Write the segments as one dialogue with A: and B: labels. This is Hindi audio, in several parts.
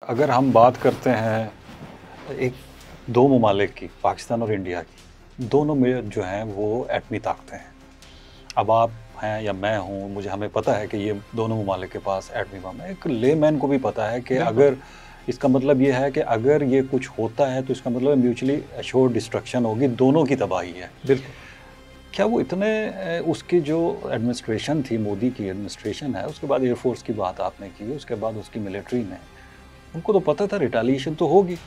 A: अगर हम बात करते हैं एक दो ममालिक की, पाकिस्तान और इंडिया की, दोनों में जो हैं वो एटमी ताकतें हैं। अब आप हैं या मैं हूँ, हमें पता है कि ये दोनों ममालिक के पास एटमी बम है। एक लेमैन को भी पता है कि अगर इसका मतलब ये है कि अगर ये कुछ होता है तो इसका मतलब म्यूचुअली एश्योर्ड डिस्ट्रक्शन होगी, दोनों की तबाही है।
B: बिल्कुल।
A: क्या वो इतने उसकी जो एडमिनिस्ट्रेशन थी, मोदी की एडमिनिस्ट्रेशन है, उसके बाद एयरफोर्स की बात आपने की, उसके बाद उसकी मिलिट्री ने, उनको तो पता था रिटेलिएशन तो होगी।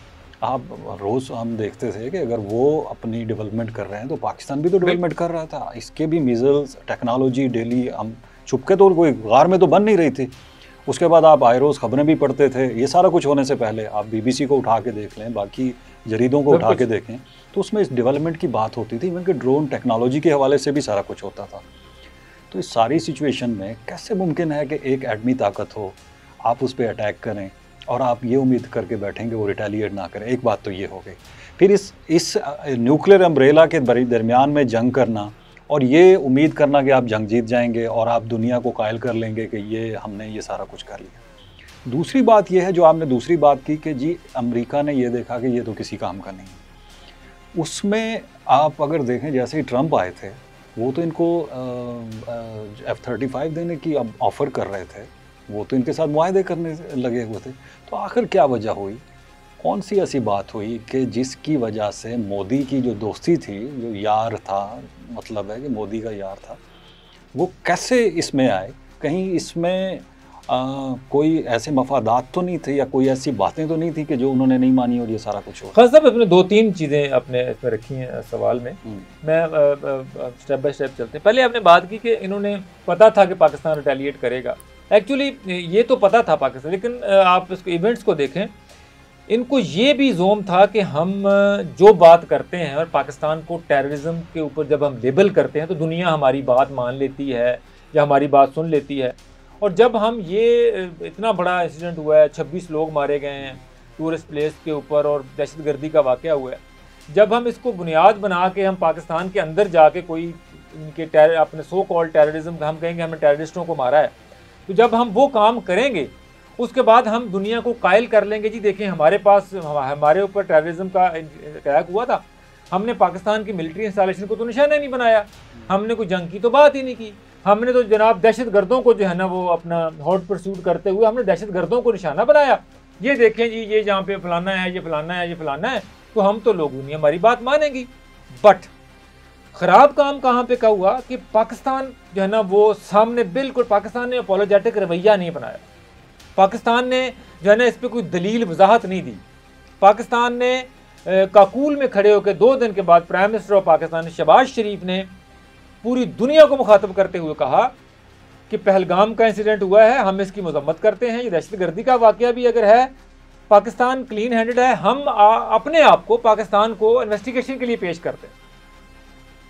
A: आप रोज़ हम देखते थे कि अगर वो अपनी डेवलपमेंट कर रहे हैं तो पाकिस्तान भी तो डेवलपमेंट कर रहा था। इसके भी मिज़ल्स टेक्नोलॉजी डेली हम छुपके तो कोई गार में तो बन नहीं रही थी। उसके बाद आप आए रोज़ खबरें भी पढ़ते थे। ये सारा कुछ होने से पहले आप BBC को उठा के देख लें, बाकी जरीदों को उठा के देखें तो उसमें इस डेवलपमेंट की बात होती थी। इवन कि ड्रोन टेक्नोलॉजी के हवाले से भी सारा कुछ होता था। तो इस सारी सिचुएशन में कैसे मुमकिन है कि एक एटमी ताकत हो, आप उस पर अटैक करें और आप ये उम्मीद करके बैठेंगे वो रिटेलिएट ना करें। एक बात तो ये हो गई। फिर इस न्यूक्लियर अम्ब्रेला के दरमियान में जंग करना और ये उम्मीद करना कि आप जंग जीत जाएंगे और आप दुनिया को कायल कर लेंगे कि ये हमने ये सारा कुछ कर लिया। दूसरी बात ये है जो आपने दूसरी बात की कि जी अमेरिका ने ये देखा कि ये तो किसी काम का नहीं है। उसमें आप अगर देखें जैसे ही ट्रंप आए थे वो तो इनको F-35 देने की अब ऑफ़र कर रहे थे, वो तो इनके साथ मुआहदे करने लगे हुए थे। तो आखिर क्या वजह हुई, कौन सी ऐसी बात हुई कि जिसकी वजह से मोदी की जो दोस्ती थी, जो यार था, मतलब है कि मोदी का यार था, वो कैसे इसमें आए? कहीं इसमें कोई ऐसे मफादात तो नहीं थे या कोई ऐसी बातें तो नहीं थी कि जो उन्होंने नहीं मानी और ये सारा कुछ हुआ?
B: खान साहब अपने 2-3 चीज़ें अपने इसमें रखी हैं सवाल में। मैं स्टेप बाय स्टेप चलते हैं। पहले आपने बात की कि इन्होंने पता था कि पाकिस्तान रिटेलिएट करेगा। एक्चुअली ये तो पता था पाकिस्तान, लेकिन आप इसको इवेंट्स को देखें, इनको ये भी जोम था कि हम जो बात करते हैं और पाकिस्तान को टेररिज्म के ऊपर जब हम लेबल करते हैं तो दुनिया हमारी बात मान लेती है या हमारी बात सुन लेती है। और जब हम ये इतना बड़ा इंसिडेंट हुआ है, 26 लोग मारे गए हैं टूरिस्ट प्लेस के ऊपर और दहशतगर्दी का वाक़या हुआ है, जब हम इसको बुनियाद बना के हम पाकिस्तान के अंदर जाके कोई इनके अपने सो कॉल्ड टेररिज्म हम कहेंगे हमने टेररिस्टों को मारा है, तो जब हम वो काम करेंगे उसके बाद हम दुनिया को कायल कर लेंगे जी देखें हमारे पास हमारे ऊपर टेररिज्म का अटैक हुआ था, हमने पाकिस्तान की मिलिट्री इंस्टॉलेशन को तो निशाना नहीं बनाया, हमने कोई जंग की तो बात ही नहीं की, हमने तो जनाब दहशतगर्दों को जो है ना वो अपना हॉट परसूट करते हुए हमने दहशतगर्दों को निशाना बनाया, ये देखें जी ये जहाँ पे फलाना है, ये फलाना है, ये फलाना है, तो हम तो लोग दुनिया हमारी बात मानेंगी। बट ख़राब काम कहाँ पे का हुआ कि पाकिस्तान जो है ना वो सामने बिल्कुल पाकिस्तान ने अपोलोजेटिक रवैया नहीं बनाया, पाकिस्तान ने जो है ना इस पर कोई दलील वजाहत नहीं दी। पाकिस्तान ने काकूल में खड़े होकर 2 दिन के बाद prime minister of Pakistan Shehbaz Sharif ने पूरी दुनिया को मुखातब करते हुए कहा कि पहलगाम का इंसिडेंट हुआ है, हम इसकी मजम्मत करते हैं, ये दहशतगर्दी का वाक़या भी अगर है, पाकिस्तान क्लीन हैंडेड है, हम अपने आप को पाकिस्तान को इन्वेस्टिगेशन के लिए पेश करते हैं।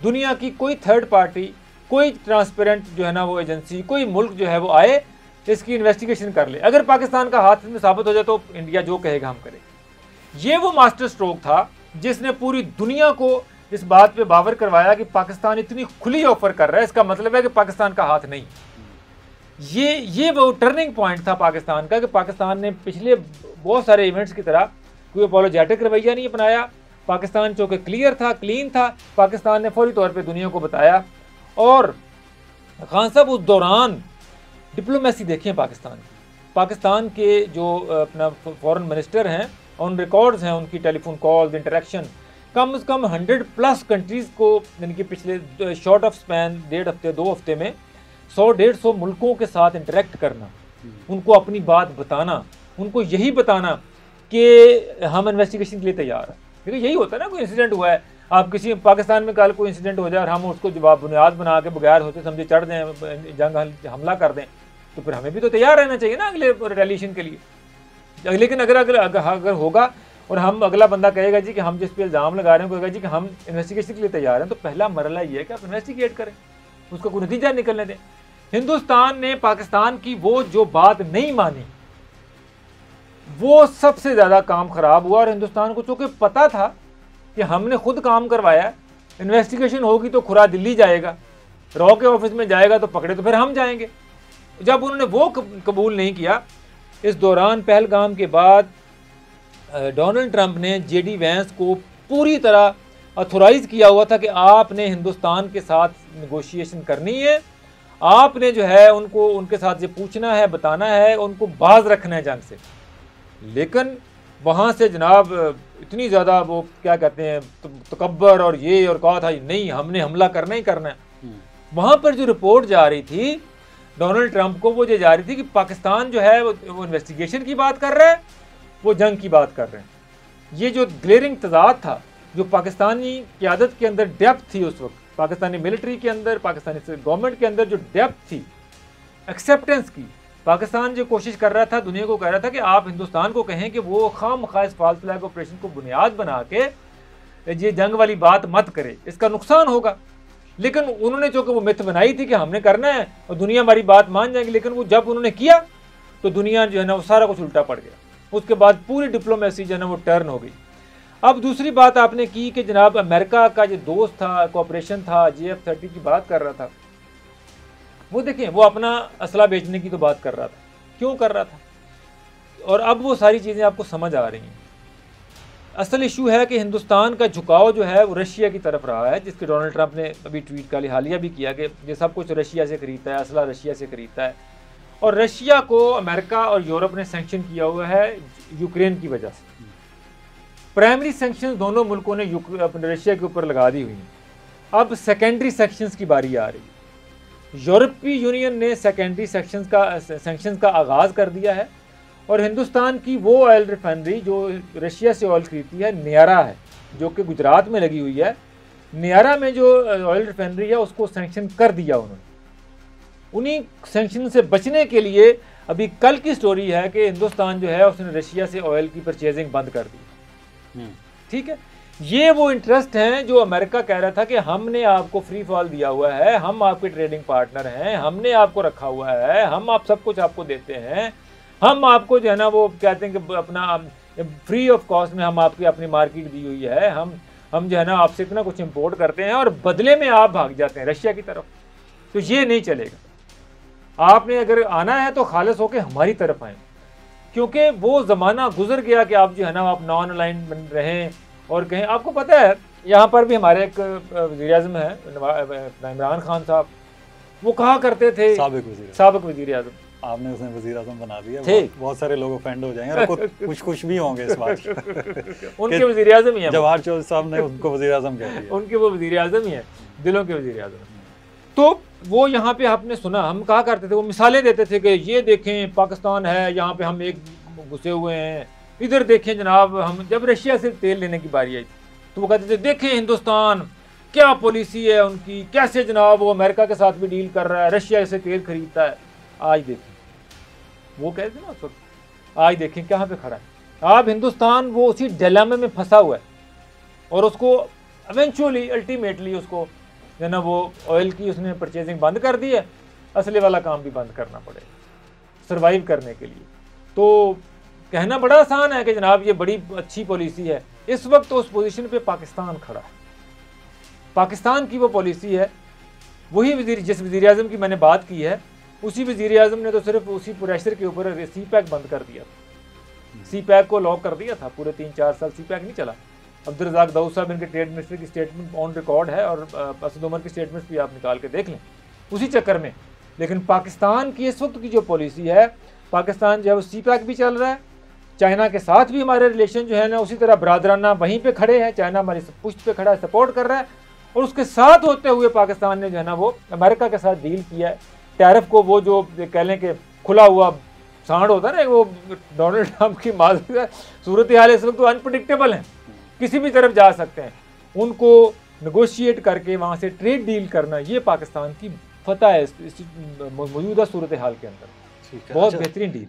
B: दुनिया की कोई थर्ड पार्टी, कोई ट्रांसपेरेंट जो है ना वो एजेंसी, कोई मुल्क जो है वो आए इसकी इन्वेस्टिगेशन कर ले, अगर पाकिस्तान का हाथ में साबित हो जाए तो इंडिया जो कहेगा हम करेंगे। ये वो मास्टर स्ट्रोक था जिसने पूरी दुनिया को इस बात पे बावर करवाया कि पाकिस्तान इतनी खुली ऑफर कर रहा है, इसका मतलब है कि पाकिस्तान का हाथ नहीं। ये वो टर्निंग पॉइंट था पाकिस्तान का कि पाकिस्तान ने पिछले बहुत सारे इवेंट्स की तरह कोई अपोलोजेटिक रवैया नहीं अपनाया, पाकिस्तान चूँकि क्लियर था, क्लीन था, पाकिस्तान ने फौरी तौर पर दुनिया को बताया। और खान साहब उस दौरान डिप्लोमेसी देखें पाकिस्तान के जो अपना फॉरेन मिनिस्टर हैं ऑन रिकॉर्ड्स हैं, उनकी टेलीफोन कॉल्स, इंटरेक्शन, कम से कम 100+ कंट्रीज़ को इनके पिछले शॉर्ट ऑफ स्पैन 1.5 हफ्ते 2 हफ्ते में 100-150 मुल्कों के साथ इंटरेक्ट करना, उनको अपनी बात बताना, उनको यही बताना कि हम इन्वेस्टिगेशन के लिए तैयार हैं। देखिए यही होता है ना, कोई इंसिडेंट हुआ है, आप किसी पाकिस्तान में कल कोई इंसिडेंट हो जाए और हम उसको जवाब बुनियाद बना के बगैर होते समझे चढ़ दें, जंग हमला कर दें, तो फिर हमें भी तो तैयार रहना चाहिए ना अगले रिटेलिएशन के लिए। लेकिन अगर होगा और हम अगला बंदा कहेगा जी कि हम जिस पे इल्ज़ाम लगा रहे हैं कहेगा जी कि हम इन्वेस्टिगेशन के लिए तैयार हैं, तो पहला मरला ये है कि आप इन्वेस्टिगेट करें, उसका कोई नतीजा निकलने दें। हिंदुस्तान ने पाकिस्तान की वो जो बात नहीं मानी, वो सबसे ज़्यादा काम ख़राब हुआ। और हिंदुस्तान को चूँकि पता था कि हमने खुद काम करवाया, इन्वेस्टिगेशन होगी तो खुरा दिल्ली जाएगा, रॉ के ऑफिस में जाएगा तो पकड़े तो फिर हम जाएंगे। जब उन्होंने वो कबूल नहीं किया, इस दौरान पहलगाम के बाद डोनाल्ड ट्रंप ने जेडी वैंस को पूरी तरह अथोराइज किया हुआ था कि आपने हिंदुस्तान के साथ नेगोशिएशन करनी है, आपने जो है उनको उनके साथ ये पूछना है, बताना है, उनको बाज रखना है जंग से। लेकिन वहाँ से जनाब इतनी ज़्यादा वो क्या कहते हैं तकब्बर और ये और कहा था नहीं हमने हमला करना ही करना है। वहाँ पर जो रिपोर्ट जा रही थी डोनाल्ड ट्रंप को, वो ये जा रही थी कि पाकिस्तान जो है वो इन्वेस्टिगेशन की बात कर रहा है, वो जंग की बात कर रहे हैं। ये जो ग्लेयरिंग तजाद था, जो पाकिस्तानी क़यादत के अंदर डेप्थ थी उस वक्त, पाकिस्तानी मिलिट्री के अंदर, पाकिस्तानी गवर्नमेंट के अंदर जो डेप्थ थी एक्सेप्टेंस की, पाकिस्तान जो कोशिश कर रहा था, दुनिया को कह रहा था कि आप हिंदुस्तान को कहें कि वो खामखा इस फाल्स फ्लैग ऑपरेशन को बुनियाद बना के ये जंग वाली बात मत करे, इसका नुकसान होगा। लेकिन उन्होंने चूँकि वो मिथ बनाई थी कि हमने करना है और दुनिया हमारी बात मान जाएगी, लेकिन वो जब उन्होंने किया तो दुनिया जो है ना वो सारा कुछ उल्टा पड़ गया। उसके बाद पूरी डिप्लोमेसी जो है ना वो टर्न हो गई। अब दूसरी बात आपने की कि जनाब अमेरिका का जो दोस्त था, कोऑपरेशन था, JF-30 की बात कर रहा था, वो देखें वो अपना असला बेचने की तो बात कर रहा था, क्यों कर रहा था, और अब वो सारी चीज़ें आपको समझ आ रही हैं। असल इशू है कि हिंदुस्तान का झुकाव जो है वो रशिया की तरफ रहा है, जिसके डोनाल्ड ट्रंप ने अभी ट्वीट का हालिया भी किया कि ये सब कुछ रशिया से खरीदता है, असला रशिया से खरीदता है। और रशिया को अमेरिका और यूरोप ने सैंक्शन किया हुआ है यूक्रेन की वजह से। प्राइमरी सैंक्शन दोनों मुल्कों ने अपने रशिया के ऊपर लगा दी हुई हैं। अब सेकेंडरी सैंक्शंस की बारी आ रही है। यूरोपीय यूनियन ने सेकेंडरी सैंक्शंस का आगाज़ कर दिया है और हिंदुस्तान की वो ऑयल रिफाइनरी जो रशिया से ऑयल खरीदती है, नियारा है, जो कि गुजरात में लगी हुई है, नियारा में जो ऑयल रिफाइनरी है उसको सैंक्शन कर दिया उन्होंने। उन्हीं सैंक्शन से बचने के लिए अभी कल की स्टोरी है कि हिंदुस्तान जो है उसने रशिया से ऑयल की परचेजिंग बंद कर दी। ठीक है, ये वो इंटरेस्ट हैं जो अमेरिका कह रहा था कि हमने आपको फ्री फॉल दिया हुआ है, हम आपके ट्रेडिंग पार्टनर हैं, हमने आपको रखा हुआ है, हम आप सब कुछ आपको देते हैं, हम आपको जो है ना वो कहते हैं कि अपना फ्री ऑफ कॉस्ट में हम आपकी अपनी मार्केट दी हुई है, हम जो है ना आपसे इतना कुछ इंपोर्ट करते हैं और बदले में आप भाग जाते हैं रशिया की तरफ। तो ये नहीं चलेगा। आपने अगर आना है तो खालिस होकर हमारी तरफ आए, क्योंकि वो ज़माना गुजर गया कि आप जो है ना आप नॉन अलाइन बन रहें और कहें। आपको पता है यहाँ पर भी हमारे एक वज़ीर-ए-आज़म है इमरान खान साहब, वो कहा करते थे, साबिक वज़ीर-ए-आज़म,
A: आपने उसे वज़ीर-ए-आज़म बना दिया, बहुत सारे लोग ऑफेंड हो जाएंगे और खुश भी होंगे इस बात
B: उनके वज़ीर-ए-आज़म ही है,
A: जवाहर चौधरी साहब ने उनको वज़ीर-ए-आज़म कह दिया,
B: उनके वो वज़ीर-ए-आज़म ही है, दिलों के वज़ीर-ए-आज़म। तो वो यहाँ पे आपने सुना, हम कहा करते थे, वो मिसालें देते थे कि ये देखें पाकिस्तान है, यहाँ पे हम एक घुसे हुए हैं, इधर देखें जनाब, हम जब रशिया से तेल लेने की बारी आई तो वो कहते थे देखें हिंदुस्तान क्या पॉलिसी है उनकी, कैसे जनाब वो अमेरिका के साथ भी डील कर रहा है, रशिया से तेल खरीदता है। आज देखें, वो कहते थे ना उस वक्त, आज देखें कहाँ पे खड़ा है। अब हिंदुस्तान वो उसी डिलेमा में फंसा हुआ है और उसको इवेंचुअली अल्टीमेटली उसको जो ना वो ऑयल की उसने परचेजिंग बंद कर दी है, असले वाला काम भी बंद करना पड़ेगा सर्वाइव करने के लिए। तो कहना बड़ा आसान है कि जनाब ये बड़ी अच्छी पॉलिसी है, इस वक्त तो उस पोजीशन पे पाकिस्तान खड़ा है। पाकिस्तान की वो पॉलिसी है, वही जिस वज़ीर-ए-आज़म की मैंने बात की है, उसी वज़ीर-ए-आज़म ने तो सिर्फ उसी प्रेशर के ऊपर CPEC बंद कर दिया था, CPEC को लॉक कर दिया था। पूरे 3-4 साल CPEC नहीं चला। अब्दुल रज़ाक दाऊद साहब इनके ट्रेड मिनिस्टर की स्टेटमेंट ऑन रिकॉर्ड है और असद उमर की स्टेटमेंट्स भी आप निकाल के देख लें उसी चक्कर में। लेकिन पाकिस्तान की इस वक्त की जो पॉलिसी है, पाकिस्तान जो है वो CPEC भी चल रहा है, चाइना के साथ भी हमारे रिलेशन जो है ना उसी तरह बरादराना वहीं पे खड़े हैं, चाइना हमारी पुष्ट पे खड़ा है, सपोर्ट कर रहा है। और उसके साथ होते हुए पाकिस्तान ने जो है ना वो अमेरिका के साथ डील किया है टैरिफ को, वो जो कह लें कि खुला हुआ सांड होता है ना, वो डोनाल्ड ट्रंप की सूरत हाल इस वक्त तो अनप्रडिक्टेबल है, किसी भी तरफ जा सकते हैं। उनको नेगोशिएट करके वहाँ से ट्रेड डील करना, ये पाकिस्तान की फतह है इस मौजूदा सूरत हाल के अंदर। बहुत बेहतरीन डील।